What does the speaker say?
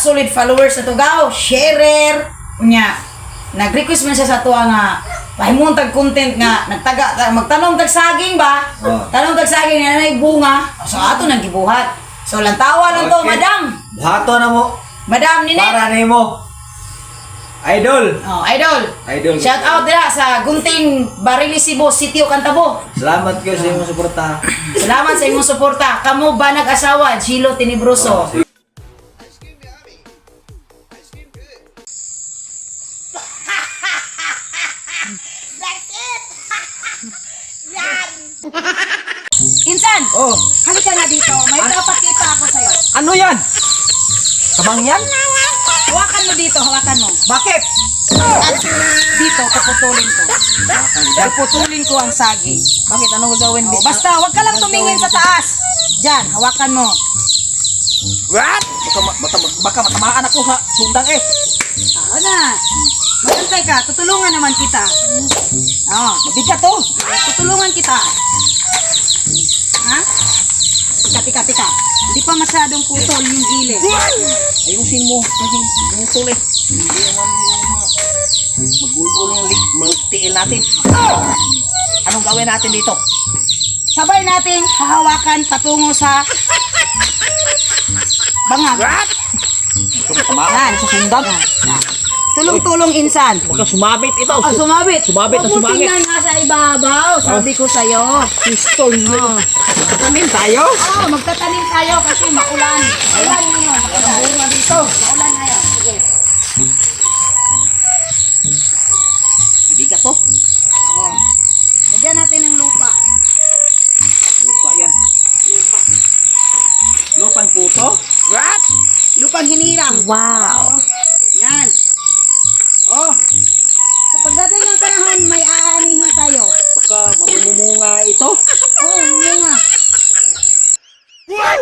solid followers na to gaw, sharer, unya. Nag-request man siya sa tuwa nga pahimong tag content nga magtanong tag saging ba? Tanong tag saging na nay bunga. So ato nang gibuhat. So lantawa lang to, madam. Buhato na mo. Madam Ninit. Para nimo. Idol. Oh, idol. Idol. Shout out dira sa Gunting Barilisibo, Sitio Cantabo. Salamat kayo sa imong suporta. Salamat sa imong suporta. Kamo ba nag-asawa? Gilo Tenebroso. Insan! Oh, Halika na dito. May papakita ako sa'yo. ano yan? Kabang yan? Hawakan mo dito, hawakan mo. Bakit? At dito, puputulin ko. Puputulin ko ang saging. Bakit? Anong gagawin? Oh, basta, wag ka lang tumingin sa taas. Diyan, hawakan mo. What? Baka matamaan ako ha. Sundang eh. Oo na. Magantay ka, tutulungan naman kita. Oo, Mabigat to. tutulungan kita. Ha? Tika. Hindi pa masyadong putol yung gilid. Ayusin mo. Yung tuloy. Hindi naman yung magulgul yung tiil natin. Anong gawin natin dito? Sabay nating hahawakan patungo sa bangag. What? Tamaan sa sundan. Tulong-tulong insan. Huwag kang sumabit ito. Oh, sumabit. Sumabit na sumabit. Tingnan nga sa ibabaw. Sabi ko sa'yo. Pistol. Oh. Tamin tayo. Oh, magtatanim tayo kasi maulan. Maulan ngayon. Maulan dito. Maulan ngayon. Sige. Hindi ka to. Oh. Lagyan natin ng lupa. Lupa yan. Lupa. Lupang puto. What? Lupang hinirang. Wow. Yan. Oh. Kapag dating ng panahon, may aanihin tayo. Baka mamumunga ito. Oh, yun nga. What?